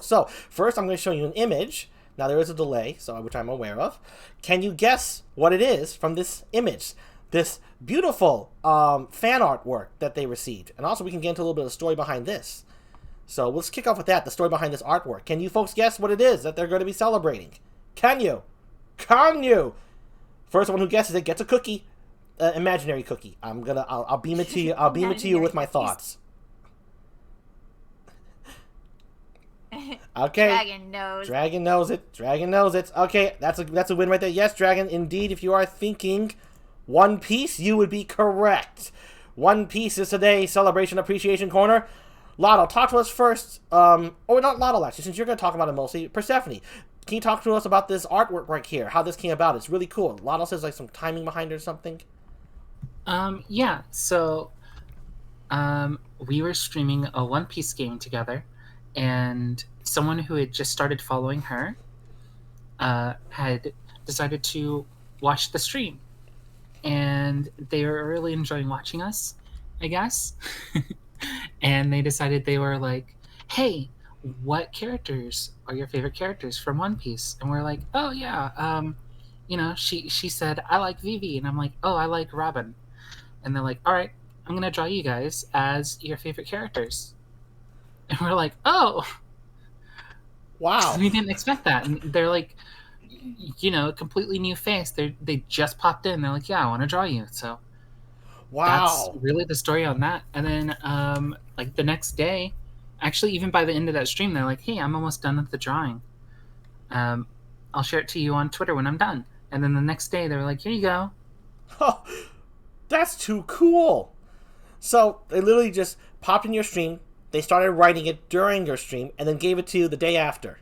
So, first I'm going to show you an image. Now, there is a delay, which I'm aware of. Can you guess what it is from this image? This beautiful fan artwork that they received. And also, we can get into a little bit of the story behind this. So, let's kick off with that, the story behind this artwork. Can you folks guess what it is that they're going to be celebrating? Can you? Can you? First one who guesses it gets a cookie. Imaginary cookie. I'll beam it to you. I'll beam it to you with my thoughts. Okay. Dragon knows. Dragon knows it. Dragon knows it. Okay, that's a win right there. Yes, Dragon, indeed, if you are thinking One Piece, you would be correct. One Piece is today's Celebration Appreciation Corner. Lotl, talk to us first. Not Lotl, actually, since you're going to talk about it mostly. Persephone, can you talk to us about this artwork right here? How this came about? It's really cool. Lotl says like some timing behind it or something. Yeah. So, we were streaming a One Piece game together, and someone who had just started following her had decided to watch the stream, and they were really enjoying watching us, I guess. And they decided, they were like, "Hey, what characters are your favorite characters from One Piece?" And we're like, "Oh yeah, she said I like Vivi," and I'm like, "Oh, I like Robin," and they're like, "All right, I'm gonna draw you guys as your favorite characters." And we're like, "Oh, wow, we didn't expect that." And they're like, completely new face. They just popped in. They're like, "Yeah, I want to draw you." So that's wow, really the story on that. And then like the next day, actually even by the end of that stream, they're like, "Hey, I'm almost done with the drawing. I'll share it to you on Twitter when I'm done." And then the next day, they were like, "Here you go." oh, that's too cool. So they literally just popped in your stream. They started writing it during your stream, and then gave it to you the day after.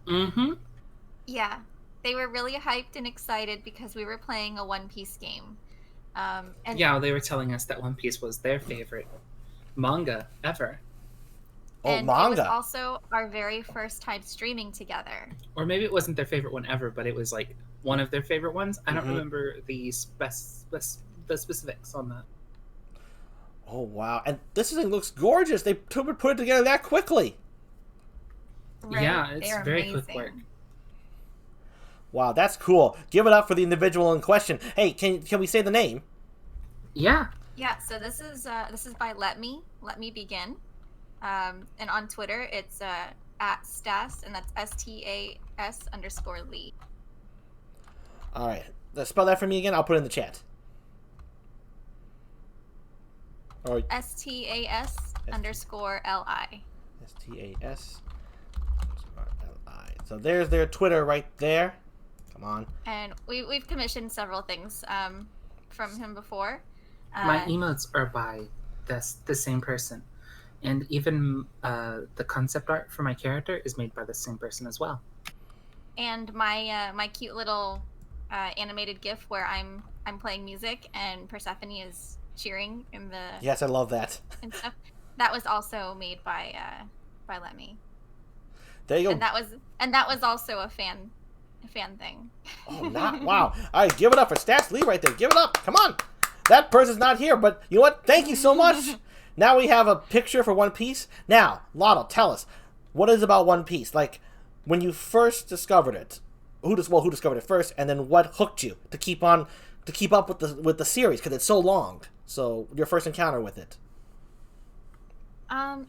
Mm-hmm. Yeah, they were really hyped and excited because we were playing a One Piece game. And Yeah, they were telling us that One Piece was their favorite manga ever. Oh, and manga. It was also our very first time streaming together. Or maybe it wasn't their favorite one ever, but it was like one of their favorite ones. I don't remember the specifics on that. Oh, wow. And this thing looks gorgeous. They put it together that quickly. Right? Yeah, it's They're very amazing. quick work. Wow, that's cool. Give it up for the individual in question. Hey, can we say the name? Yeah. Yeah, so this is by Let Me Begin. And on Twitter, it's at Stas, and that's STAS_Lee. All right. Spell that for me again. I'll put it in the chat. Or STAS_LI. STAS_LI. So there's their Twitter right there. Come on. And we've commissioned several things from him before. My emotes are by the same person. And even the concept art for my character is made by the same person as well. And my cute little animated GIF where I'm playing music and Persephone is cheering in the Yes, I love that. and stuff. That was also made by Let Me. There you go. And that was also a fan thing. Oh, wow. All right, give it up for Stas Lee right there. Give it up. Come on. That person's not here, but you know what? Thank you so much. Now we have a picture for One Piece. Now, Lotl, tell us, what is about One Piece? Like, when you first discovered it, who discovered it first, and then what hooked you to keep up with the series, because it's so long. So, your first encounter with it. I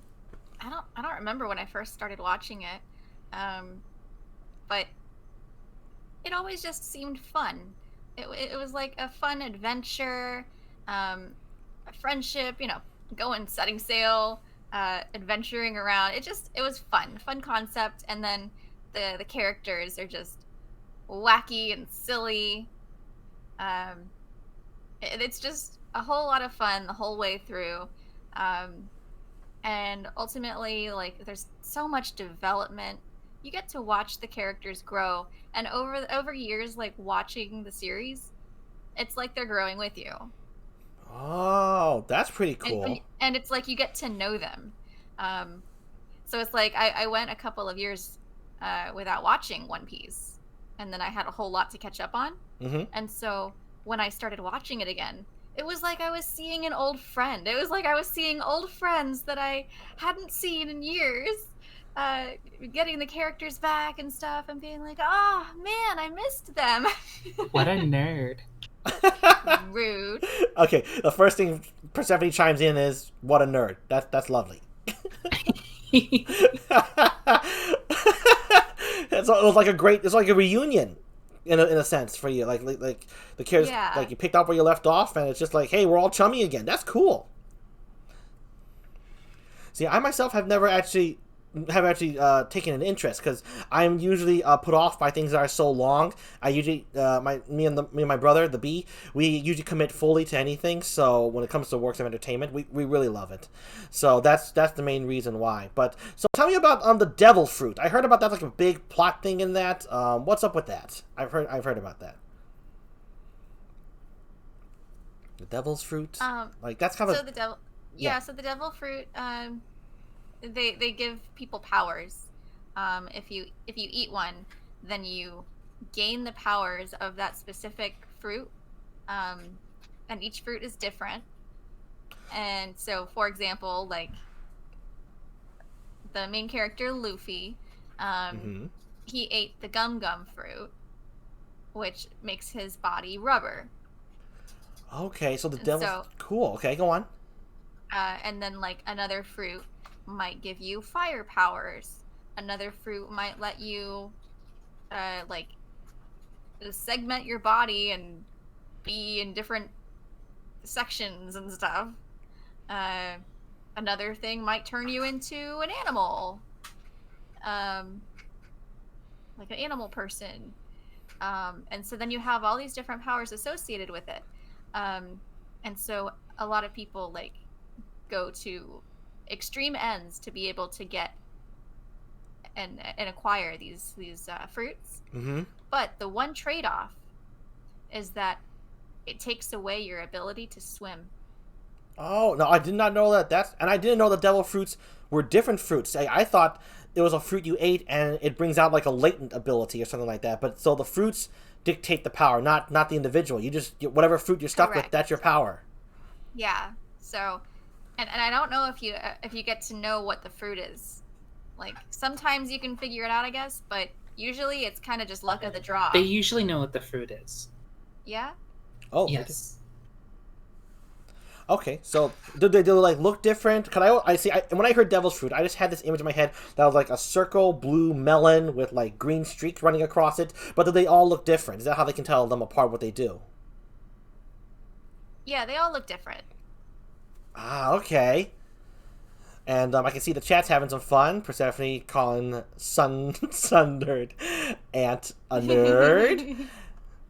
don't remember when I first started watching it. But it always just seemed fun. It was like a fun adventure, a friendship, going, setting sail, adventuring around. It was fun concept. And then the characters are just wacky and silly. It's just a whole lot of fun the whole way through. And ultimately, like, there's so much development. You get to watch the characters grow, and over years, like, watching the series, it's like they're growing with you. Oh, that's pretty cool. And it's like you get to know them. So it's like I went a couple of years without watching One Piece, and then I had a whole lot to catch up on. Mm-hmm. And so when I started watching it again, it was like I was seeing an old friend. It was like I was seeing old friends that I hadn't seen in years. getting the characters back and stuff, and being like, "Oh man, I missed them." What a nerd. Rude. Okay, the first thing Persephone chimes in is, "What a nerd." That's lovely. It was like it's like a reunion, in a sense for you. Like the characters, Yeah. like you picked up where you left off, and it's just like, hey, we're all chummy again. That's cool. See, I myself have never actually taken an interest because I'm usually put off by things that are so long. I usually me and my brother, the B, we usually commit fully to anything. So when it comes to works of entertainment, we really love it. So that's the main reason why. But so tell me about the devil fruit. I heard about that, like a big plot thing in that. What's up with that? I've heard about that. The devil's fruit. Like that's kind of So the devil. Yeah. So the devil fruit. They give people powers. If you eat one, then you gain the powers of that specific fruit. And each fruit is different. And so, for example, like the main character Luffy, he ate the gum fruit, which makes his body rubber. Okay, so the devil. Cool. Okay, go on. And then like another fruit might give you fire powers. Another fruit might let you like segment your body and be in different sections and stuff. Another thing might turn you into an animal, like an animal person. And so then you have all these different powers associated with it. And so a lot of people like go to extreme ends to be able to get and acquire these fruits. But the one trade-off is that it takes away your ability to swim. Oh no, I did not know that. And I didn't know the devil fruits were different fruits. I thought it was a fruit you ate and it brings out like a latent ability or something like that. But so the fruits dictate the power, not the individual. You just whatever fruit you're stuck with, that's your power. Yeah. So, and I don't know if you get to know what the fruit is. Like sometimes you can figure it out, I guess, but usually it's kind of just luck of the draw. They usually know what the fruit is. Yeah. Oh yes. Okay, so do they like look different? Cause I see. When I heard devil's fruit, I just had this image in my head that was like a circle blue melon with like green streaks running across it. But do they all look different? Is that how they can tell them apart what they do? Yeah, they all look different. Ah, okay. And I can see the chat's having some fun. Persephone calling Sun Nerd Ant a nerd,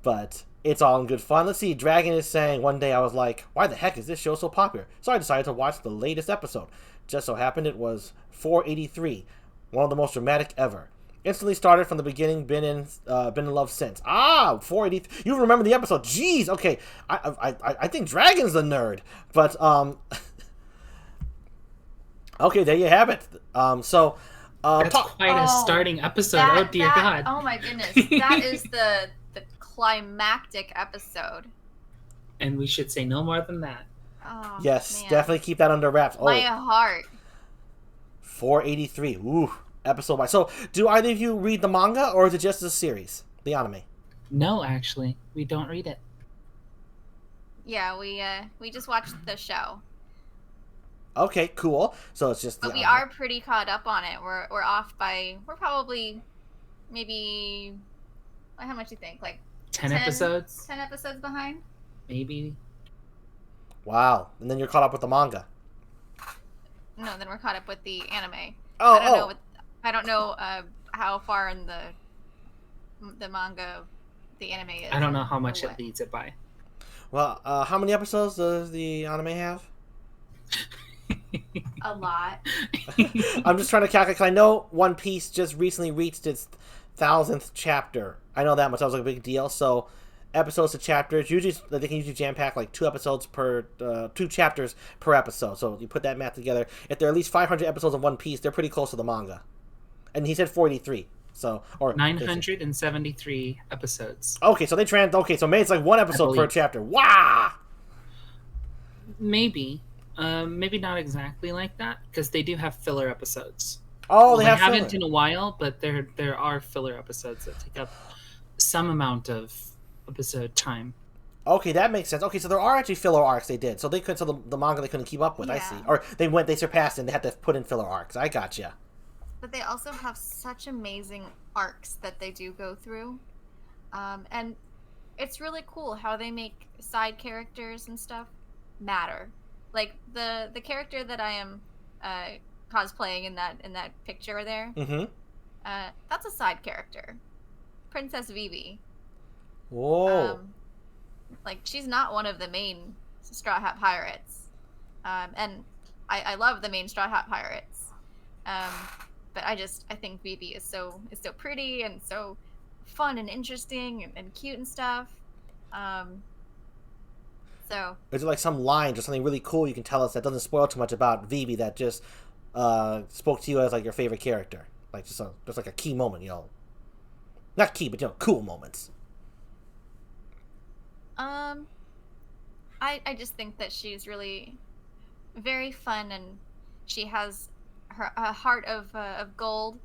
but it's all in good fun. Let's see. Dragon is saying, one day I was like, why the heck is this show so popular? So I decided to watch the latest episode. Just so happened it was 483, one of the most dramatic ever. Instantly started from the beginning, been in love since. Ah, 483. You remember the episode? Jeez. Okay, I think Dragon's the nerd, but okay, there you have it. So that's quite a starting episode. Dear God. Oh my goodness, that is the climactic episode. And we should say no more than that. Oh, yes, man. Definitely keep that under wraps. My heart. 483. Ooh, episode by. So, do either of you read the manga, or is it just the series, the anime? No, actually, we don't read it. Yeah, we just watched the show. Okay, cool. So it's just. But we are pretty caught up on it. We're off by. We're probably maybe. How much do you think? Like 10 episodes? 10 episodes behind? Maybe. Wow. And then you're caught up with the manga. No, then we're caught up with the anime. Oh, I don't know how far in the manga the anime is. I don't know how much it leads it by. Well, how many episodes does the anime have? A lot. I'm just trying to calculate, because I know One Piece just recently reached its 1000th chapter. I know that much. That was like a big deal. So episodes to chapters, usually they can usually jam pack like 2 chapters per episode. So you put that math together, if there are at least 500 episodes of One Piece, they're pretty close to the manga. And he said 43. So, or 973 episodes. Okay, so so maybe it's like 1 episode per chapter. Wow. Maybe. Maybe not exactly like that, because they do have filler episodes. Oh, Well, they they have haven't filler. in a while, but there are filler episodes that take up some amount of episode time. Okay, that makes sense. Okay, so there are actually filler arcs they did. So they could, so the manga they couldn't keep up with. I see. Yeah. Or they surpassed it and they had to put in filler arcs. I gotcha. But they also have such amazing arcs that they do go through. And it's really cool how they make side characters and stuff matter. Like the character that I am uh, cosplaying in that picture there, Mm-hmm. that's a side character, Princess Vivi. Whoa. Um, like she's not one of the main Straw Hat Pirates, and I love the main Straw Hat Pirates. Um, but I think Vivi is so pretty and so fun and interesting and cute and stuff. Um, so Is there like some lines or something really cool you can tell us that doesn't spoil too much about Vivi that just spoke to you as like your favorite character? Like just like a key moment, not key, but cool moments. um, I just think that she's really very fun and she has a heart of gold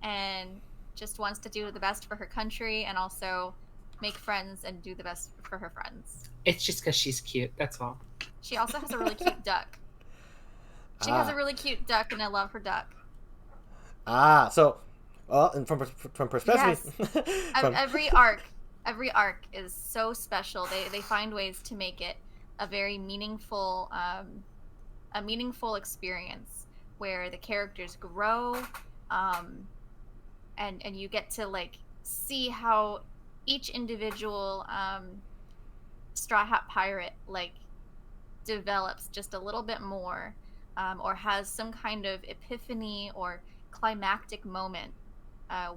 and just wants to do the best for her country and also make friends and do the best for her friends. It's just because she's cute. That's all. She also has a really cute duck. She has a really cute duck, and I love her duck. So, and from perspective, Yes. from Every arc is so special. They find ways to make it a very meaningful experience where the characters grow, and you get to like see how each individual Straw Hat Pirate like develops just a little bit more, or has some kind of epiphany or climactic moment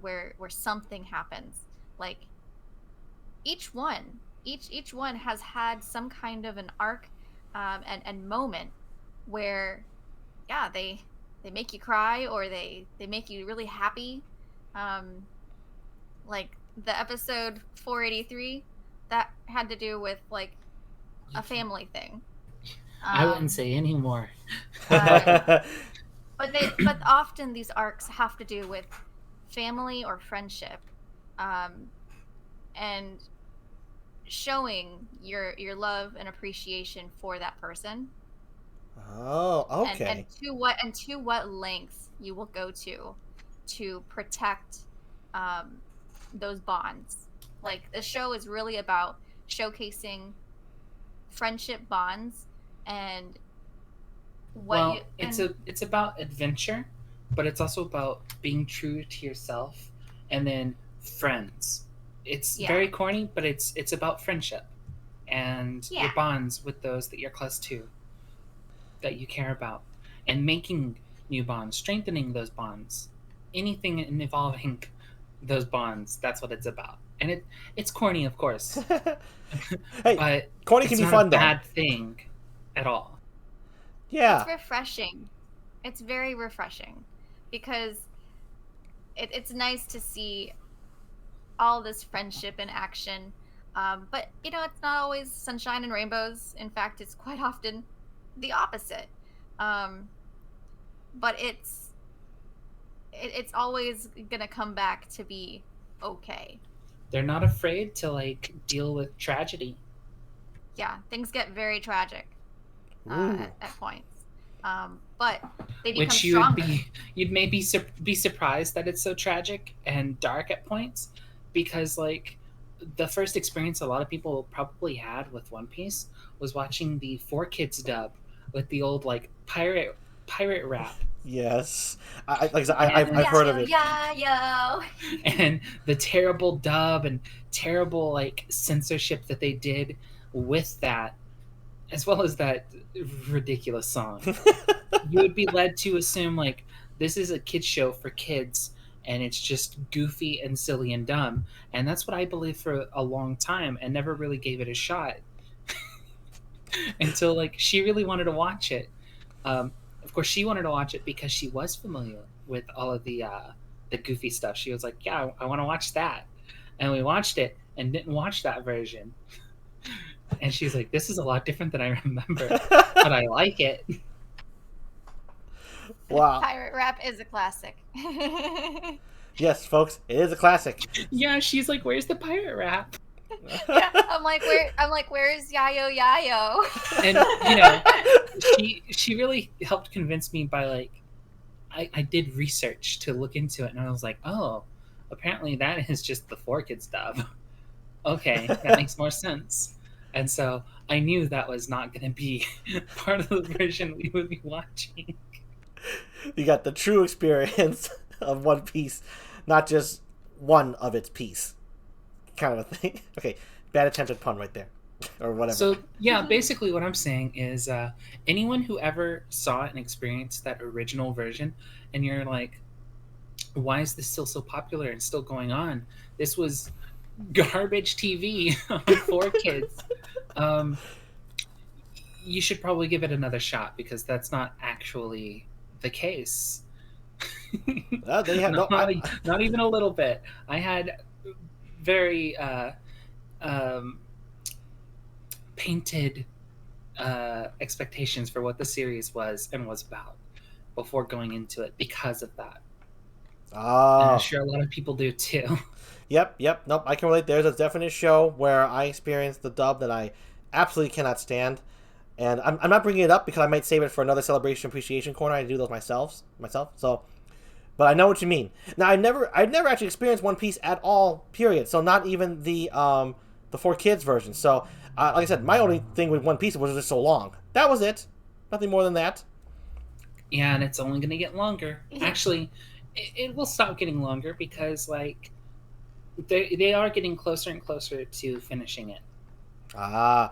where something happens. Like each one has had some kind of an arc and moment where yeah they make you cry or they make you really happy. Like the episode 483 that had to do with like a family thing. I wouldn't say any more. But often these arcs have to do with family or friendship, and showing your love and appreciation for that person. Oh, okay. And to what lengths you will go to protect those bonds. Like the show is really about showcasing friendship bonds and it's about adventure, but it's also about being true to yourself, and then friends. It's very corny, but it's about friendship and your bonds with those that you're close to, that you care about, and making new bonds, strengthening those bonds, anything involving those bonds. That's what it's about, and it's corny, of course. Hey, but corny it's can be not fun a though. bad thing at all. Yeah. It's refreshing. It's very refreshing because it's nice to see all this friendship in action. But it's not always sunshine and rainbows. In fact, it's quite often the opposite. But it's always gonna come back to be okay. They're not afraid to like deal with tragedy. Yeah, things get very tragic at points. But they become Which stronger. you'd maybe be surprised that it's so tragic and dark at points, because like the first experience a lot of people probably had with One Piece was watching the 4Kids dub with the old like pirate rap. Yes, I've heard of it. Yo. And the terrible dub and terrible like censorship that they did with that, as well as that ridiculous song. You would be led to assume like this is a kids show for kids and it's just goofy and silly and dumb, and that's what I believed for a long time and never really gave it a shot until like she really wanted to watch it. Of course, she wanted to watch it because she was familiar with all of the goofy stuff. She was like, "Yeah, I want to watch that," and we watched it and didn't watch that version. And she's like, "This is a lot different than I remember, but I like it." Wow. Pirate rap is a classic. Yes, folks, it is a classic. Yeah, she's like, "Where's the pirate rap?" Yeah, I'm like, where's Yayo Yayo? And she really helped convince me by like, I did research to look into it, and I was like, oh, apparently that is just the 4Kids dub. Okay, that makes more sense. And so I knew that was not going to be part of the version we would be watching. You got the true experience of One Piece, not just one of its piece, kind of a thing. Okay, bad attempted pun right there, or whatever. So yeah, basically what I'm saying is, anyone who ever saw and experienced that original version, and you're like, why is this still so popular and still going on? This was garbage TV on 4Kids. You should probably give it another shot, because that's not actually the case. They have not even a little bit. I had very painted expectations for what the series was and was about before going into it because of that. And I'm sure a lot of people do too. Yep. Nope, I can relate. There's a definite show where I experienced the dub that I absolutely cannot stand. And I'm not bringing it up because I might save it for another Celebration Appreciation Corner. I do those myself. So, but I know what you mean. Now, I've never actually experienced One Piece at all, period. So not even the 4Kids version. So, like I said, my only thing with One Piece was just so long. That was it. Nothing more than that. Yeah, and it's only going to get longer. Actually, it will stop getting longer because, like, they are getting closer and closer to finishing it. I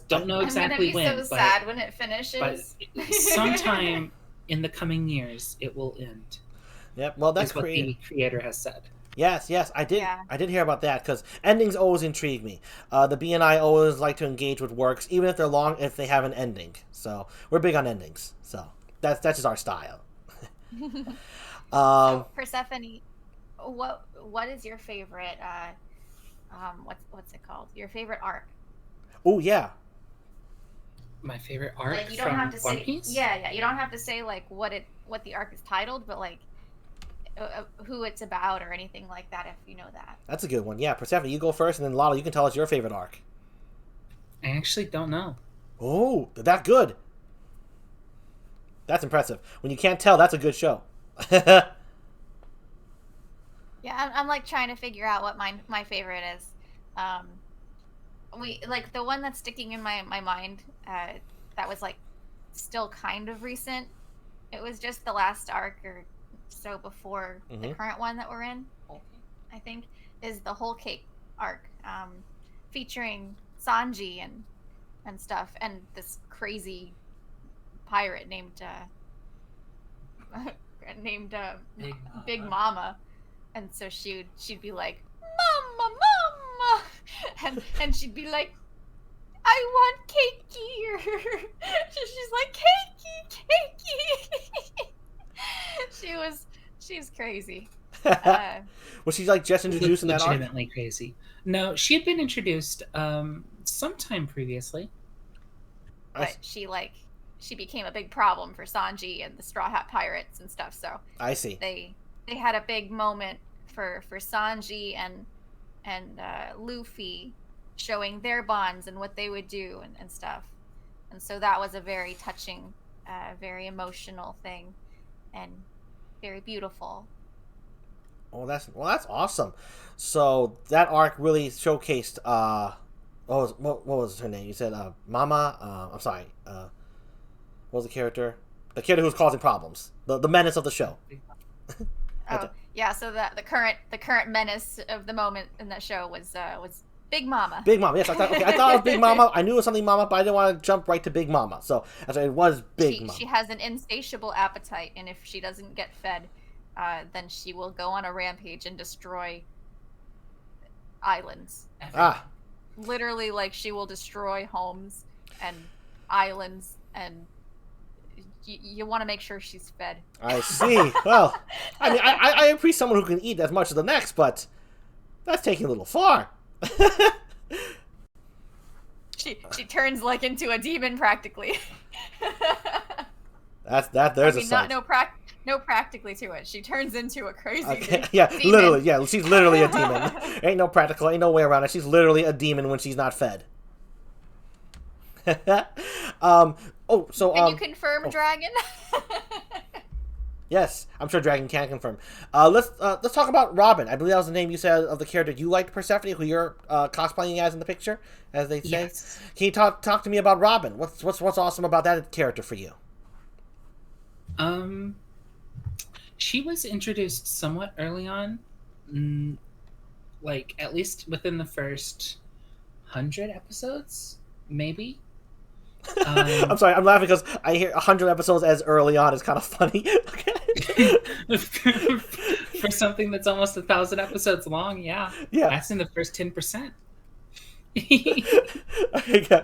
don't know exactly when. I'm gonna be so sad when it finishes. But sometime in the coming years, it will end. Yep. Well, that's what the creator has said. Yes, I did. Yeah. I did hear about that because endings always intrigue me. The BNI always like to engage with works, even if they're long, if they have an ending. So we're big on endings. So that's just our style. So, Persephone, what is your favorite? What's it called? Your favorite arc? Oh yeah. My favorite arc, like, you don't from have to One say, Piece? Yeah. You don't have to say like what the arc is titled, but like who it's about or anything like that, if you know that. That's a good one. Yeah, Persephone, you go first, and then Lotl, you can tell us your favorite arc. I actually don't know. Oh, that good. That's impressive. When you can't tell, that's a good show. Yeah, I'm like trying to figure out what my favorite is. We like the one that's sticking in my mind. That was like still kind of recent. It was just the last arc or so before the current one that we're in. I think is the Whole Cake arc, featuring Sanji and stuff, and this crazy pirate named Big Mama. And so she'd be like, Mama, and she'd be like, I want cakey. She's like, cakey. She's crazy. Was she like just introduced in that arc? Legitimately crazy. No, she had been introduced sometime previously. But she became a big problem for Sanji and the Straw Hat Pirates and stuff. So I see. They had a big moment for Sanji and Luffy showing their bonds and what they would do and stuff. And so that was a very touching, very emotional thing and very beautiful. Oh, that's awesome. So that arc really showcased what was her name? You said Mama. I'm sorry. What was the character? The character who was causing problems. The menace of the show. Oh, yeah. So the current menace of the moment in that show was Big Mama. Big Mama. Yes, I thought it was Big Mama. I knew it was something Mama, but I didn't want to jump right to Big Mama. So it was Big Mama. She has an insatiable appetite, and if she doesn't get fed, then she will go on a rampage and destroy islands. Literally, like, she will destroy homes and islands, and you want to make sure she's fed. I see. Well, I mean, I appreciate someone who can eat as much as the next, but that's taking a little far. She turns like into a demon practically. There's I a mean, not sight. no practically to it. She turns into a crazy Yeah, demon. literally. Yeah, she's literally a demon. Ain't no practical. Ain't no way around it. She's literally a demon when she's not fed. um. Oh, so Can you confirm, oh, dragon? yes, I'm sure Dragon can confirm. Let's talk about Robin. I believe that was the name you said of the character you liked, Persephone, who you're cosplaying as in the picture, as they say. Yes. Can you talk to me about Robin? What's awesome about that character for you? She was introduced somewhat early on, mm, like at least within the first 100 episodes, maybe. I'm sorry, I'm laughing because I hear 100 episodes as early on is kind of funny. For something that's almost 1,000 episodes long, yeah, Yeah. that's in the first 10%. Okay,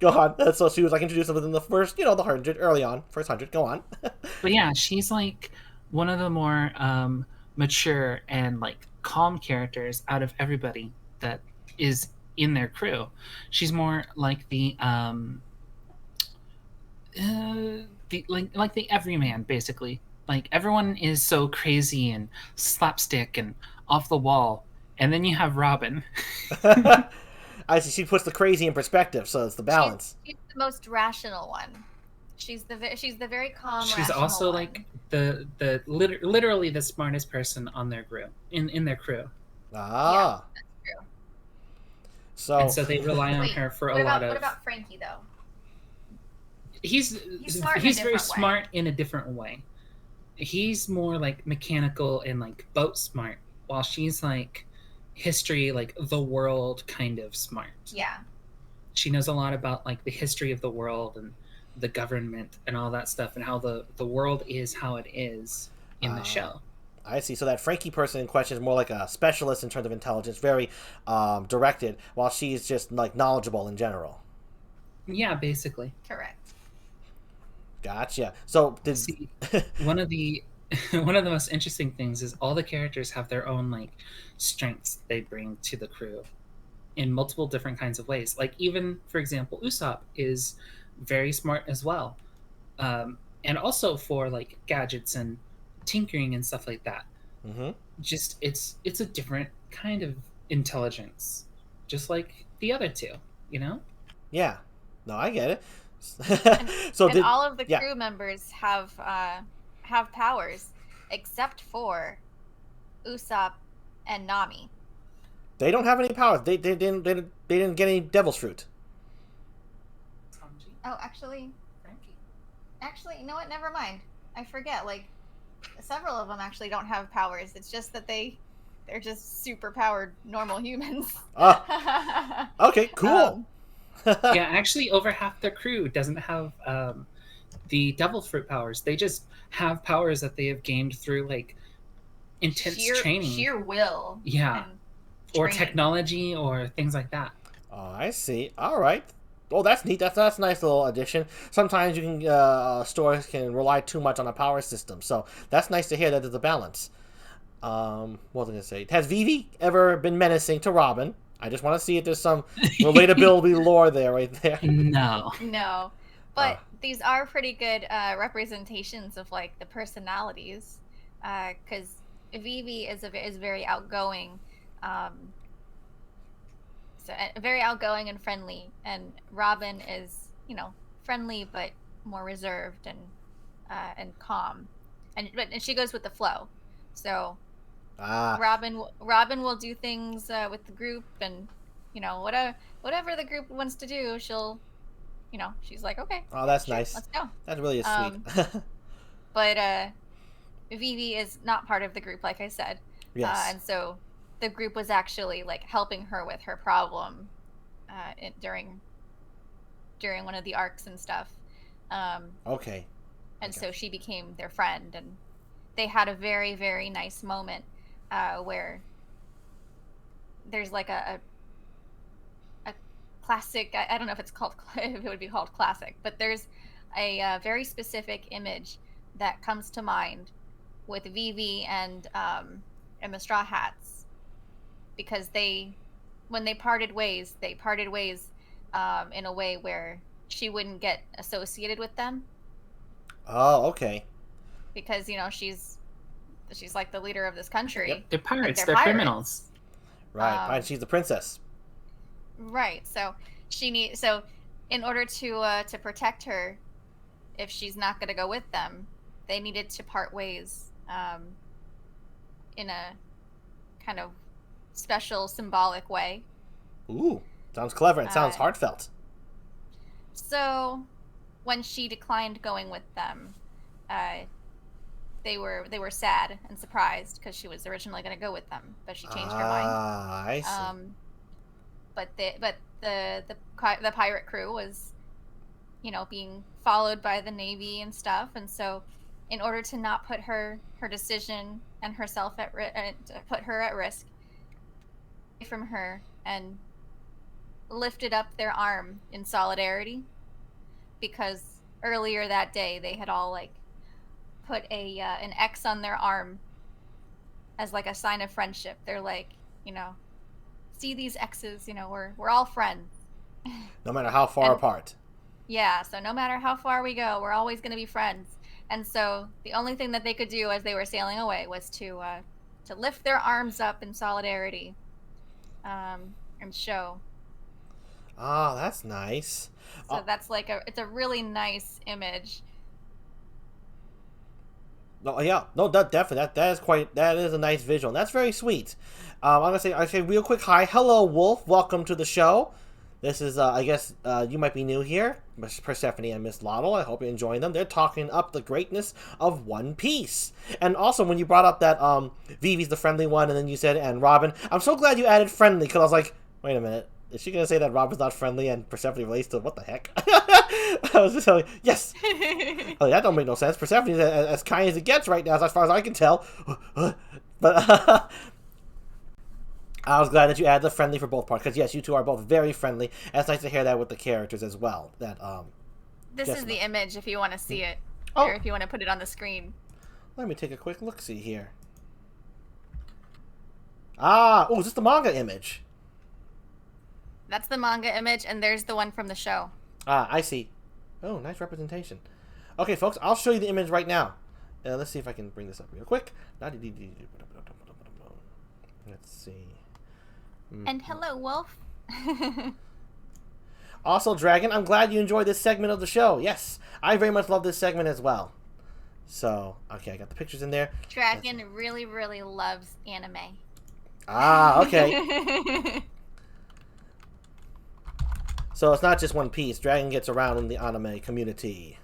go on. So she was like introduced within the first, the 100 early on, first 100. Go on. But yeah, she's like one of the more mature and like calm characters out of everybody that is in their crew. She's more like like the everyman, basically. Like everyone is so crazy and slapstick and off the wall, and then you have Robin. I see. She puts the crazy in perspective, so it's the balance. She's the most rational one. She's the very calm. She's rational also one. like literally the smartest person on their crew in their crew. Ah. Yeah, that's true. And so they rely on her for a lot of. What about Frankie though? He's smart very way. smart in a different way. He's more like mechanical and like boat smart, while she's like history, like the world kind of smart. Yeah. She knows a lot about like the history of the world and the government and all that stuff, and how the world is how it is in the show. I see. So that Frankie person in question is more like a specialist in terms of intelligence, very directed, while she's just like knowledgeable in general. Yeah, basically. Correct. Gotcha. So did See, one of the most interesting things is all the characters have their own like strengths they bring to the crew in multiple different kinds of ways. Like even, for example, Usopp is very smart as well, and also for like gadgets and tinkering and stuff like that. Mm-hmm. Just it's a different kind of intelligence, just like the other two. Yeah. No, I get it. And all of the crew members have powers, except for Usopp and Nami. They don't have any powers. They didn't get any devil's fruit. Oh, actually, you know what? Never mind. I forget. Like, several of them actually don't have powers. It's just that they're just super powered normal humans. Okay, cool. Yeah, actually, over half the crew doesn't have the devil fruit powers. They just have powers that they have gained through like intense training, sheer will. Yeah, or technology or things like that. Oh, I see. All right. Oh, that's neat. That's a nice little addition. Sometimes you can stores can rely too much on a power system, so that's nice to hear that there's a balance. What was I gonna say? Has Vivi ever been menacing to Robin? I just want to see if there's some relatability lore there, right there. No. But these are pretty good representations of like the personalities, because Vivi is very outgoing, very outgoing and friendly, and Robin is friendly but more reserved and calm, and she goes with the flow. So. Robin will do things with the group, and whatever the group wants to do, she'll she's like, okay. Oh, that's sure, nice. Let's go. That really is sweet. But Vivi is not part of the group, like I said. Yes. And so the group was actually like helping her with her problem during one of the arcs and stuff. Okay. And so she became their friend, and they had a very, very nice moment where there's like a classic. I don't know if it would be called classic, but there's a very specific image that comes to mind with Vivi and the Straw Hats, because when they parted ways in a way where she wouldn't get associated with them. Oh, okay. because she's like the leader of this country. Yep. They're pirates. Like, They're pirates. criminals. Right. And she's the princess. Right. So so in order to protect her, if she's not going to go with them, they needed to part ways in a kind of special symbolic way. Ooh, sounds clever. It sounds heartfelt. So when she declined going with them, they were sad and surprised because she was originally going to go with them, but she changed her mind. Ah, I see. But the pirate crew was, being followed by the Navy and stuff, and so in order to not put her decision and herself put her at risk, from her and lifted up their arm in solidarity, because earlier that day they had all like put an X on their arm as like a sign of friendship. They're like, see these X's, we're all friends. No matter how far apart. Yeah, so no matter how far we go, we're always going to be friends. And so the only thing that they could do as they were sailing away was to lift their arms up in solidarity, and show. Oh, that's nice. So that's like it's a really nice image. No, yeah, no, definitely that is a nice visual. And that's very sweet. I say real quick hi, hello Wolf, welcome to the show. This is I guess you might be new here, Miss Persephone and Miss Lotl. I hope you're enjoying them. They're talking up the greatness of One Piece. And also when you brought up that Vivi's the friendly one, and then you said and Robin, I'm so glad you added friendly, because I was like, wait a minute. Is she going to say that Robin's not friendly and Persephone relates to what the heck? I was just like, yes! Oh, that don't make no sense. Persephone's as kind as it gets right now, as far as I can tell. But I was glad that you added the friendly for both parts, because yes, you two are both very friendly. And it's nice to hear that with the characters as well. That This is the image if you want to see it, Oh. or if you want to put it on the screen. Let me take a quick look-see here. Ah! Oh, is this the manga image? That's the manga image, and there's the one from the show. Ah, I see. Oh, nice representation. Okay, folks, I'll show you the image right now. Let's see if I can bring this up real quick. Let's see. And hello, Wolf. Also, Dragon, I'm glad you enjoyed this segment of the show. Yes, I very much love this segment as well. So, okay, I got the pictures in there. Dragon really, really loves anime. Ah, okay. So it's not just One Piece. Dragon gets around in the anime community.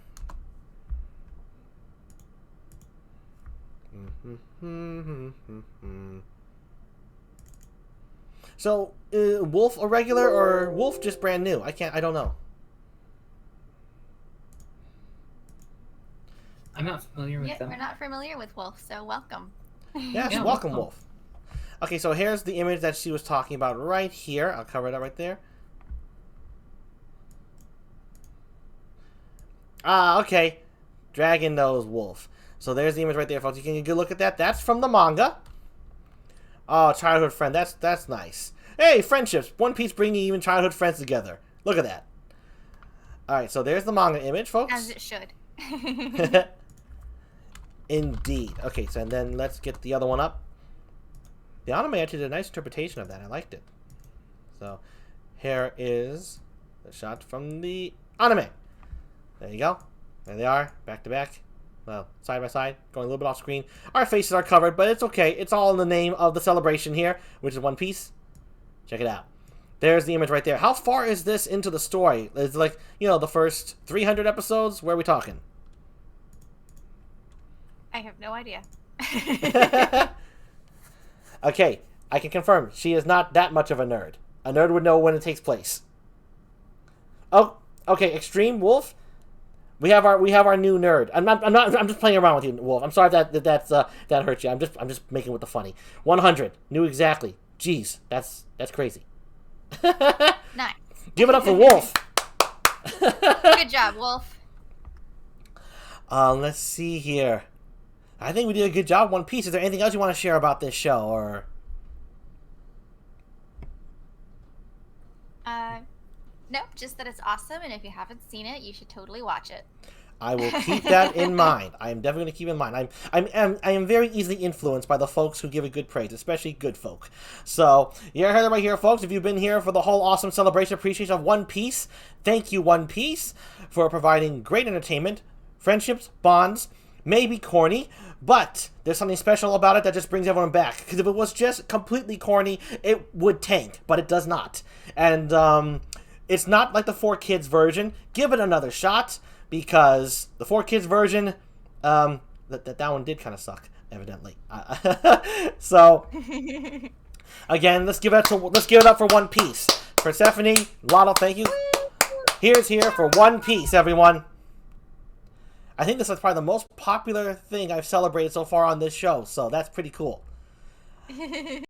So, Wolf a regular or Wolf just brand new? I don't know. I'm not familiar with them. We're not familiar with Wolf, so welcome. Yes, Yeah, welcome, welcome. Wolf. Okay, so here's the image that she was talking about right here. I'll cover it up right there. Ah, okay. Dragon knows Wolf. So there's the image right there, folks. You can get a good look at that. That's from the manga. Oh, childhood friend. That's nice. Hey, friendships. One Piece bringing even childhood friends together. Look at that. All right, so there's the manga image, folks. As it should. Indeed. Okay, so and then let's get the other one up. The anime actually did a nice interpretation of that. I liked it. So here is the shot from the anime. There you go. There they are, back to back. Well, side by side, going a little bit off screen. Our faces are covered, but it's okay. It's all in the name of the celebration here, which is One Piece. Check it out. There's the image right there. How far is this into the story? It's like, the first 300 episodes? Where are we talking? I have no idea. Okay, I can confirm. She is not that much of a nerd. A nerd would know when it takes place. Oh, okay, Extreme Wolf. We have our new nerd. I'm just playing around with you, Wolf. I'm sorry that hurt you. I'm just making with the funny. 100. Knew exactly. Jeez, that's crazy. Nice. Give it up for Wolf. Good job, Wolf. Let's see here. I think we did a good job, One Piece. Is there anything else you want to share about this show, or? No, just that it's awesome, and if you haven't seen it, you should totally watch it. I will keep that in mind. I am definitely going to keep in mind. I am very easily influenced by the folks who give it good praise, especially good folk. So, you heard it right here, folks. If you've been here for the whole awesome celebration appreciation of One Piece, thank you, One Piece, for providing great entertainment, friendships, bonds, maybe corny, but there's something special about it that just brings everyone back. Because if it was just completely corny, it would tank, but it does not. And it's not like the 4Kids version. Give it another shot, because the 4Kids version, that one did kind of suck, evidently. So, again, let's give it up for One Piece. Persephone, Lotl, thank you. Here's here for One Piece, everyone. I think this is probably the most popular thing I've celebrated so far on this show, so that's pretty cool.